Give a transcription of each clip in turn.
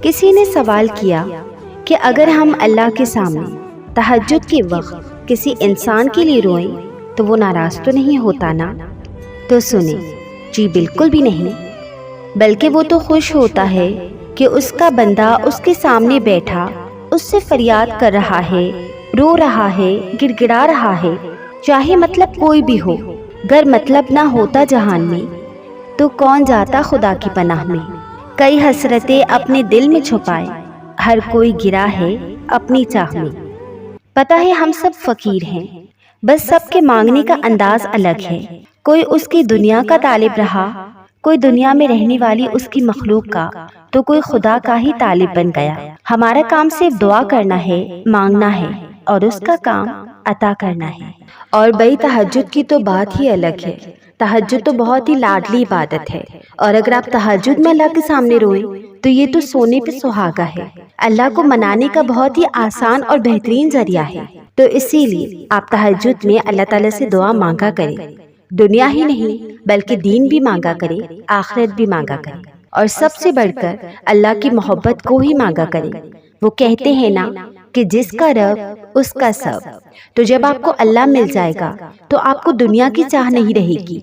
کسی نے سوال کیا کہ اگر ہم اللہ کے سامنے تہجد کے وقت کسی انسان کے لیے روئیں تو وہ ناراض تو نہیں ہوتا نا؟ تو سنیں، جی بالکل بھی نہیں، بلکہ وہ تو خوش ہوتا ہے کہ اس کا بندہ اس کے سامنے بیٹھا اس سے فریاد کر رہا ہے، رو رہا ہے، گڑ گڑا رہا ہے، چاہے مطلب کوئی بھی ہو۔ گر مطلب نہ ہوتا جہان میں تو کون جاتا خدا کی پناہ میں۔ کئی حسرتیں اپنے دل میں چھپائے ہر کوئی گرا ہے اپنی چاہ میں۔ پتہ ہے ہم سب فقیر ہیں، بس سب کے مانگنے کا انداز الگ ہے۔ کوئی اس کی دنیا کا طالب رہا، کوئی دنیا میں رہنے والی اس کی مخلوق کا، تو کوئی خدا کا ہی طالب بن گیا۔ ہمارا کام صرف دعا کرنا ہے، مانگنا ہے، اور اس کا کام عطا کرنا ہے۔ اور بھئی تہجد کی تو بات ہی الگ ہے۔ تہجد تو بہت ہی لاڈلی عبادت ہے، اور اگر آپ تہجد میں اللہ کے سامنے روئیں تو یہ تو سونے پہ سہاگا ہے۔ اللہ کو منانے کا بہت ہی آسان اور بہترین ذریعہ ہے۔ تو اسی لیے آپ تہجد میں اللہ تعالیٰ سے دعا مانگا کریں، دنیا ہی نہیں بلکہ دین بھی مانگا کریں، آخرت بھی مانگا کریں، اور سب سے بڑھ کر اللہ کی محبت کو ہی مانگا کریں۔ وہ کہتے ہیں نا کہ جس کا رب اس کا سب۔ تو جب آپ کو اللہ مل جائے گا تو آپ کو دنیا کی چاہ نہیں رہے گی۔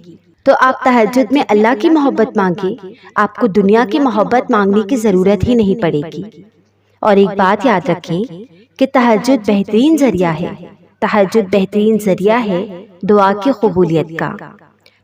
تو آپ تہجد میں اللہ کی محبت مانگیں، آپ کو دنیا کی محبت مانگنے کی ضرورت ہی نہیں پڑے گی۔ اور ایک بات یاد رکھیں کہ تہجد بہترین ذریعہ ہے، تہجد بہترین ذریعہ ہے دعا کی قبولیت کا۔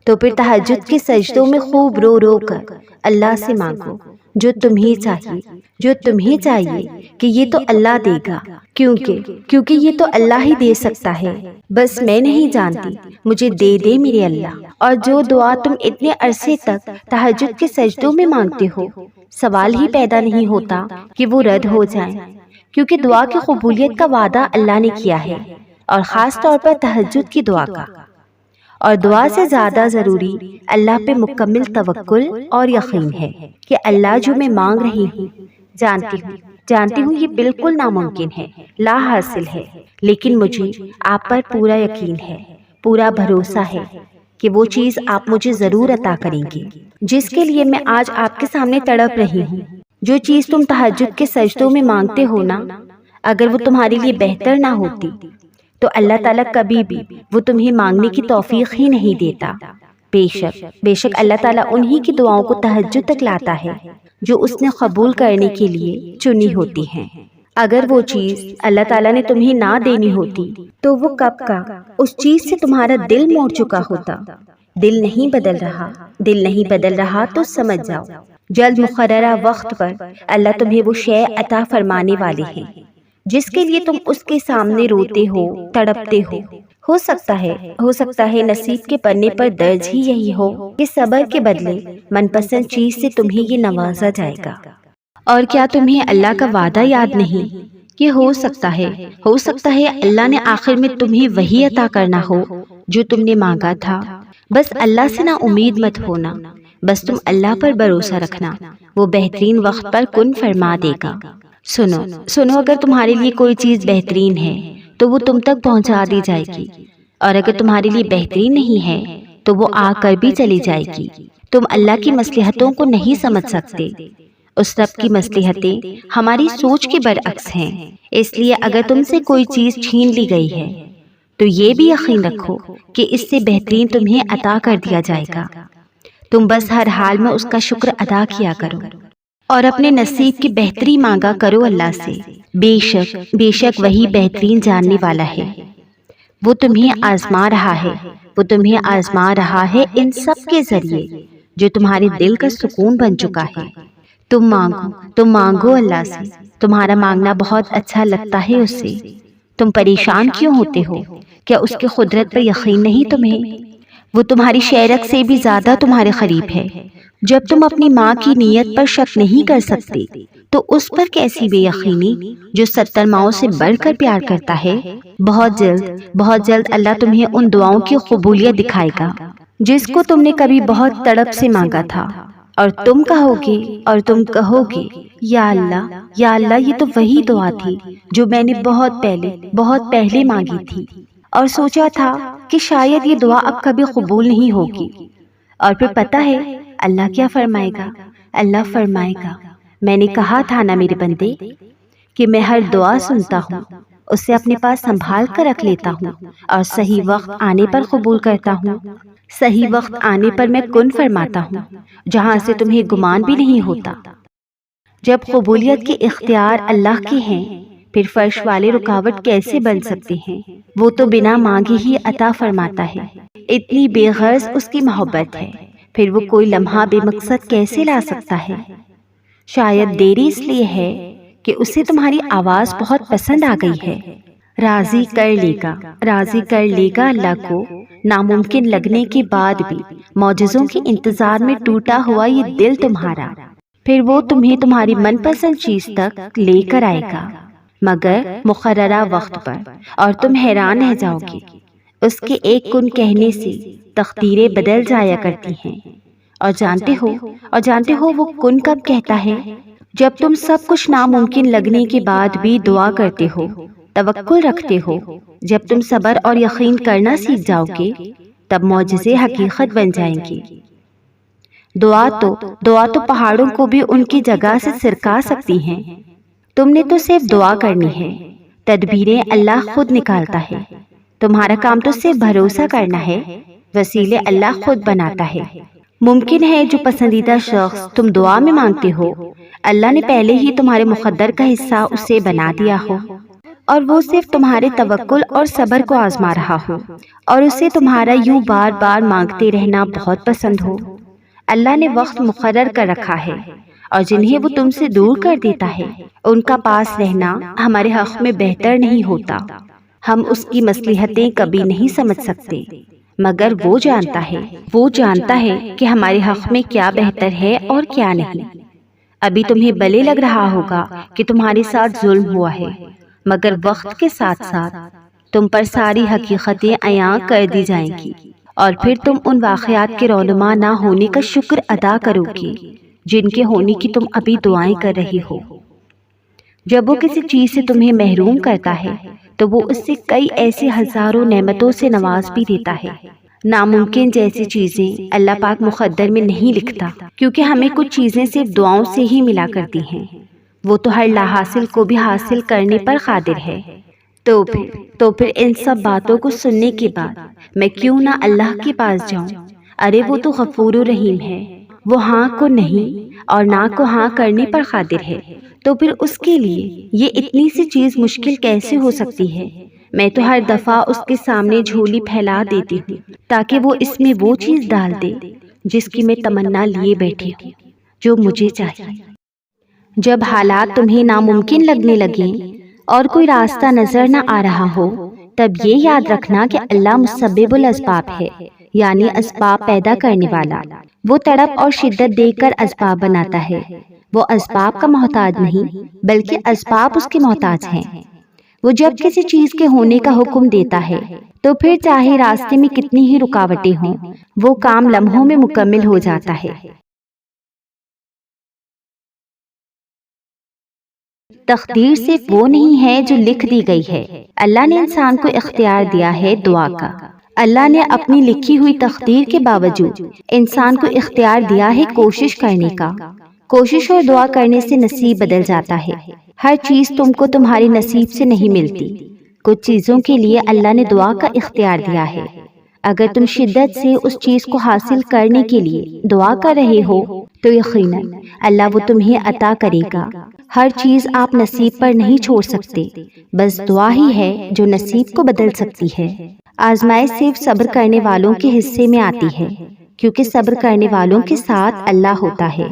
تو پھر تہجد کے سجدوں میں خوب رو رو کر اللہ سے مانگو جو تمہیں چاہیے، جو تمہیں چاہیے کہ یہ تو اللہ دے گا، کیونکہ یہ تو اللہ ہی دے سکتا ہے، بس میں نہیں جانتی، مجھے دے دے میرے اللہ۔ اور جو دعا تم اتنے عرصے تک تہجد کے سجدوں میں مانگتے ہو، سوال ہی پیدا نہیں ہوتا کہ وہ رد ہو جائیں، کیونکہ دعا کی قبولیت کا وعدہ اللہ نے کیا ہے، اور خاص طور پر تہجد کی دعا کا۔ اور دعا سے زیادہ ضروری اللہ پہ مکمل توکل اور یقین ہے کہ اللہ جو میں مانگ رہی ہوں، جانتی ہوں یہ بالکل ناممکن ہے، لا حاصل ہے، لیکن مجھے آپ پر پورا یقین ہے، پورا بھروسہ ہے کہ وہ چیز آپ مجھے ضرور عطا کریں گے جس کے لیے میں آج آپ کے سامنے تڑپ رہی ہوں۔ جو چیز تم تہجد کے سجدوں میں مانگتے ہو نا، اگر وہ تمہارے لیے بہتر نہ ہوتی تو اللہ تعالیٰ کبھی بھی وہ تمہیں مانگنے کی توفیق ہی نہیں دیتا۔ بے شک اللہ تعالیٰ انہی کی دعاؤں کو تہجد تک لاتا ہے جو اس نے قبول کرنے کے لیے چنی ہوتی ہیں۔ اگر وہ چیز اللہ تعالیٰ نے تمہیں نہ دینی ہوتی تو وہ کب کا اس چیز سے تمہارا دل موڑ چکا ہوتا۔ دل نہیں بدل رہا تو سمجھ جاؤ جلد مقررہ وقت پر اللہ تمہیں وہ شے عطا فرمانے والے ہیں جس کے لیے تم اس کے سامنے روتے ہو، تڑپتے ہو۔ ہو سکتا ہے نصیب کے پنے پر درج ہی یہی ہو کہ صبر کے بدلے من پسند چیز سے تمہیں یہ نوازا جائے گا۔ اور کیا تمہیں اللہ کا وعدہ یاد نہیں کہ ہو سکتا ہے اللہ نے آخر میں تمہیں وہی عطا کرنا ہو جو تم نے مانگا تھا۔ بس اللہ سے نا امید مت ہونا، بس تم اللہ پر بھروسہ رکھنا، وہ بہترین وقت پر کن فرما دے گا۔ سنو اگر تمہارے لیے کوئی چیز بہترین ہے تو وہ تم تک پہنچا دی جائے گی، اور اگر تمہارے لیے بہترین نہیں ہے تو وہ آ کر بھی چلی جائے گی۔ تم اللہ کی مصلحتوں کو نہیں سمجھ سکتے، اس رب کی مصلحتیں ہماری سوچ کے برعکس ہیں۔ اس لیے اگر تم سے کوئی چیز چھین لی گئی ہے تو یہ بھی یقین رکھو کہ اس سے بہترین تمہیں عطا کر دیا جائے گا۔ تم بس ہر حال میں اس کا شکر ادا کیا کرو اور اپنے نصیب کی بہتری مانگا کرو اللہ سے۔ بے شک وہی بہترین جاننے والا ہے، وہ تمہیں آزما رہا ہے ان سب کے ذریعے جو تمہارے دل کا سکون بن چکا ہے۔ تم مانگو اللہ سے، تمہارا مانگنا بہت اچھا لگتا ہے اس سے۔ تم پریشان کیوں ہوتے ہو؟ کیا اس کی قدرت پر یقین نہیں تمہیں؟ وہ تمہاری شیرک سے بھی زیادہ تمہارے قریب ہے۔ جب تم اپنی ماں کی نیت پر شک نہیں کر سکتے تو اس پر کیسی بے یقینی جو 70 ماؤں سے بڑھ کر پیار کرتا ہے۔ بہت جلد اللہ تمہیں ان دعاؤں کی قبولیت دکھائے گا جس کو تم نے کبھی بہت تڑپ سے مانگا تھا، اور تم کہو گے یا اللہ یہ تو وہی دعا تھی جو میں نے بہت پہلے مانگی تھی اور سوچا تھا کہ شاید یہ دعا اب کبھی قبول نہیں ہوگی۔ اور پھر پتہ ہے اللہ کیا فرمائے گا؟ اللہ فرمائے گا میں نے کہا تھا نا میرے بندے کہ میں ہر دعا سنتا ہوں، اسے اپنے پاس سنبھال کر رکھ لیتا ہوں اور صحیح وقت آنے پر قبول کرتا ہوں۔ صحیح وقت آنے پر میں کن فرماتا ہوں جہاں سے تمہیں گمان بھی نہیں ہوتا۔ جب قبولیت کے اختیار اللہ کے ہیں، پھر فرش والے رکاوٹ کیسے بن سکتے ہیں؟ وہ تو بنا مانگے ہی عطا فرماتا ہے، اتنی بے غرض اس کی محبت ہے، پھر وہ کوئی لمحہ بے مقصد کیسے لا سکتا ہے؟ شاید دیری اس لیے ہے کہ اسے تمہاری آواز بہت پسند آ گئی ہے۔ راضی کر لے گا، راضی کر لے گا اللہ کو، ناممکن لگنے کے بعد بھی معجزوں کے انتظار میں ٹوٹا ہوا یہ دل تمہارا، پھر وہ تمہیں تمہاری من پسند چیز تک لے کر آئے گا، مگر مقررہ وقت پر، اور تم حیران رہ جاؤ گے۔ اس کے ایک کن کہنے سے تقدیریں بدل جایا کرتی ہیں، اور جانتے ہو وہ کن کب کہتا ہے؟ جب تم سب کچھ ناممکن لگنے کے بعد بھی دعا کرتے ہو، توکل رکھتے ہو۔ جب تم صبر اور یقین کرنا سیکھ جاؤ گے، تب معجزے حقیقت بن جائیں گے۔ دعا تو پہاڑوں کو بھی ان کی جگہ سے سرکا سکتی ہیں۔ تم نے تو صرف دعا کرنی ہے، تدبیریں اللہ خود نکالتا ہے۔ تمہارا کام تو صرف بھروسہ کرنا ہے، وسیلے اللہ خود بناتا ہے۔ ممکن ہے جو پسندیدہ شخص تم دعا میں مانگتے ہو، اللہ نے پہلے ہی تمہارے مقدر کا حصہ اسے بنا دیا ہو، اور وہ صرف تمہارے توکل اور صبر کو آزما رہا ہو، اور اسے تمہارا یوں بار بار مانگتے رہنا بہت پسند ہو۔ اللہ نے وقت مقرر کر رکھا ہے، اور جنہیں وہ تم سے دور کر دیتا ہے، ان کا پاس رہنا ہمارے حق میں بہتر نہیں ہوتا۔ ہم اس کی مصلحتیں کبھی نہیں سمجھ سکتے، مگر وہ جانتا ہے کہ ہمارے حق میں کیا بہتر ہے اور کیا نہیں۔ ابھی تمہیں بھلے لگ رہا ہوگا کہ تمہارے ساتھ ظلم ہوا ہے، مگر وقت کے ساتھ ساتھ تم پر ساری حقیقتیں عیاں کر دی جائیں گی، اور پھر تم ان واقعات کے رونما نہ ہونے کا شکر ادا کرو گے جن کے ہونے کی تم ابھی دعائیں کر رہی ہو۔ جب وہ کسی چیز سے تمہیں محروم کرتا ہے تو وہ اس سے کئی ایسی ہزاروں نعمتوں سے نواز بھی دیتا ہے۔ ناممکن جیسی چیزیں اللہ پاک مقدر میں نہیں لکھتا، کیونکہ ہمیں کچھ چیزیں صرف دعاؤں سے ہی ملا کرتی ہیں۔ وہ تو ہر لا حاصل کو بھی حاصل کرنے پر قادر ہے۔ تو پھر ان سب باتوں کو سننے کے بعد میں کیوں نہ اللہ کے پاس جاؤں؟ ارے وہ تو غفور و رحیم ہے، وہ ہاں کو نہیں اور نہ کو ہاں کرنے پر قادر ہے، تو پھر اس کے لیے یہ اتنی سی چیز مشکل کیسے ہو سکتی ہے؟ میں تو ہر دفعہ اس کے سامنے جھولی پھیلا دیتی ہوں تاکہ وہ اس میں وہ چیز ڈال دے جس کی میں تمنا لیے بیٹھی ہوں، جو مجھے چاہیے۔ جب حالات تمہیں ناممکن لگنے لگیں اور کوئی راستہ نظر نہ آ رہا ہو، تب یہ یاد رکھنا کہ اللہ مسبب الاسباب ہے، یعنی اسباب پیدا کرنے والا۔ وہ تڑپ اور شدت دے کر اسباب بناتا ہے۔ وہ اسباب کا محتاج نہیں، بلکہ اسباب اس کے محتاج ہیں۔ وہ جب کسی چیز کے ہونے کا حکم دیتا ہے تو پھر چاہے راستے میں کتنی ہی رکاوٹیں ہوں، وہ کام لمحوں میں مکمل ہو جاتا ہے۔ تقدیر صرف وہ نہیں ہے جو لکھ دی گئی ہے، اللہ نے انسان کو اختیار دیا ہے دعا کا۔ اللہ نے اپنی لکھی ہوئی تقدیر کے باوجود انسان کو اختیار دیا ہے کوشش کرنے کا۔ کوشش اور دعا کرنے سے نصیب بدل جاتا ہے۔ ہر چیز تم کو تمہارے نصیب سے نہیں ملتی، کچھ چیزوں کے لیے اللہ نے دعا کا اختیار دیا ہے۔ اگر تم شدت سے اس چیز کو حاصل کرنے کے لیے دعا کر رہے ہو تو یقیناً اللہ وہ تمہیں عطا کرے گا۔ ہر چیز آپ نصیب پر نہیں چھوڑ سکتے، بس دعا ہی ہے جو نصیب کو بدل سکتی ہے۔ آزمائش صرف صبر کرنے والوں کے حصے میں آتی ہے، کیونکہ صبر کرنے والوں کے ساتھ اللہ ہوتا ہے۔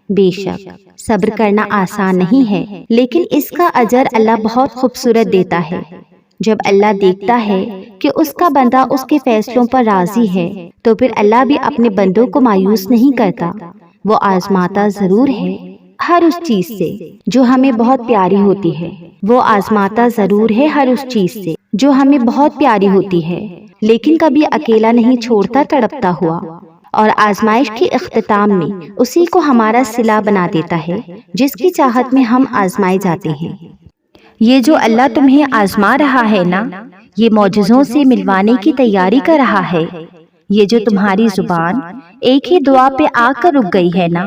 بے شک صبر کرنا آسان نہیں ہے، لیکن اس کا اجر اللہ بہت خوبصورت دیتا ہے۔ جب اللہ دیکھتا ہے کہ اس کا بندہ اس کے فیصلوں پر راضی ہے تو پھر اللہ بھی اپنے بندوں کو مایوس نہیں کرتا۔ وہ آزماتا ضرور ہے ہر اس چیز سے جو ہمیں بہت پیاری ہوتی ہے، وہ آزماتا ضرور ہے ہر اس چیز سے جو ہمیں بہت پیاری ہوتی ہے، لیکن کبھی اکیلا نہیں چھوڑتا تڑپتا ہوا، اور آزمائش کے اختتام میں اسی کو ہمارا صلہ بنا دیتا ہے جس کی چاہت میں ہم آزمائے جاتے ہیں۔ یہ جو اللہ تمہیں آزما رہا ہے نا، یہ معجزوں سے ملوانے کی تیاری کر رہا ہے۔ یہ جو تمہاری زبان ایک ہی دعا پہ آ کر رک گئی ہے نا،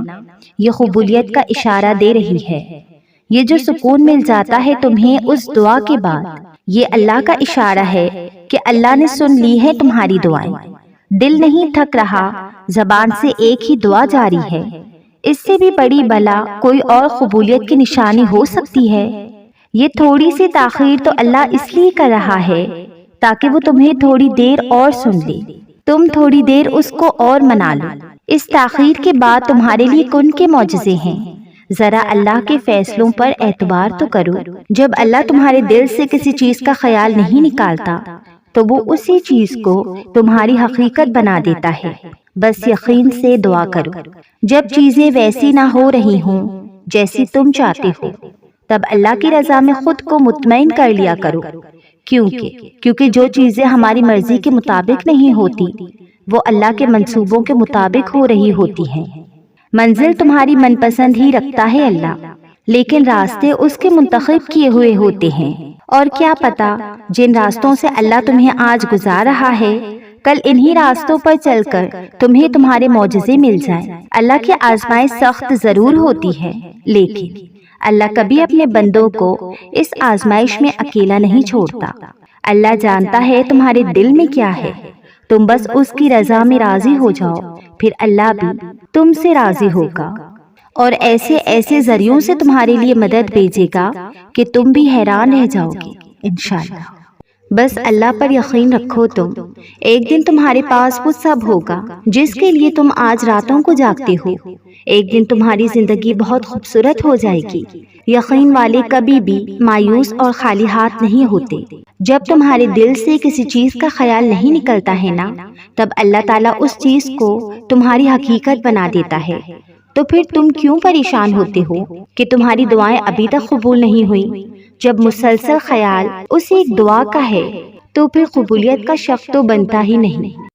یہ قبولیت کا اشارہ دے رہی ہے۔ یہ جو سکون مل جاتا ہے تمہیں اس دعا کے بعد، یہ اللہ کا اشارہ ہے کہ اللہ نے سن لی ہے تمہاری دعائیں۔ دل نہیں تھک رہا، زبان سے ایک ہی دعا جاری ہے۔ اس سے بھی بڑی بلا کوئی اور قبولیت کی نشانی ہو سکتی ہے؟ یہ تھوڑی سی تاخیر تو اللہ اس لیے کر رہا ہے تاکہ وہ تمہیں تھوڑی دیر اور سن لے، تم تھوڑی دیر اس کو اور منا لو۔ اس تاخیر کے بعد تمہارے لیے کن کے معجزے ہیں۔ ذرا اللہ کے فیصلوں پر اعتبار تو کرو۔ جب اللہ تمہارے دل سے کسی چیز کا خیال نہیں نکالتا تو وہ اسی چیز کو تمہاری حقیقت بنا دیتا ہے۔ بس یقین سے دعا کرو۔ جب چیزیں ویسی نہ ہو رہی ہوں جیسی تم چاہتے ہو، تب اللہ کی رضا میں خود کو مطمئن کر لیا کرو، کیونکہ جو چیزیں ہماری مرضی کے مطابق نہیں ہوتی وہ اللہ کے منصوبوں کے مطابق ہو رہی ہوتی ہیں۔ منزل تمہاری من پسند ہی رکھتا ہے اللہ، لیکن راستے اس کے منتخب کیے ہوئے ہوتے ہیں۔ اور کیا پتا جن راستوں سے اللہ تمہیں آج گزار رہا ہے، کل انہی راستوں پر چل کر تمہیں تمہارے معجزے مل جائیں۔ اللہ کی آزمائش سخت ضرور ہوتی ہے، لیکن اللہ کبھی اپنے بندوں کو اس آزمائش میں اکیلا نہیں چھوڑتا۔ اللہ جانتا ہے تمہارے دل میں کیا ہے، تم بس اس کی رضا میں راضی ہو جاؤ، پھر اللہ بھی تم سے راضی ہوگا اور ایسے ذریعوں سے تمہارے لیے مدد بھیجے گا کہ تم بھی حیران رہ جاؤ گے انشاءاللہ۔ بس اللہ پر یقین رکھو، تم ایک دن تمہارے پاس وہ سب ہوگا جس کے لیے تم آج راتوں کو جاگتے ہو۔ ایک دن تمہاری زندگی بہت خوبصورت ہو جائے گی۔ یقین والے کبھی بھی مایوس اور خالی ہاتھ نہیں ہوتے۔ جب تمہارے دل سے کسی چیز کا خیال نہیں نکلتا ہے نا، تب اللہ تعالیٰ اس چیز کو تمہاری حقیقت بنا دیتا ہے۔ تو پھر تم کیوں پریشان ہوتے ہو کہ تمہاری دعائیں ابھی تک قبول نہیں ہوئی؟ جب مسلسل خیال اس ایک دعا کا ہے تو پھر قبولیت کا شک تو بنتا ہی نہیں۔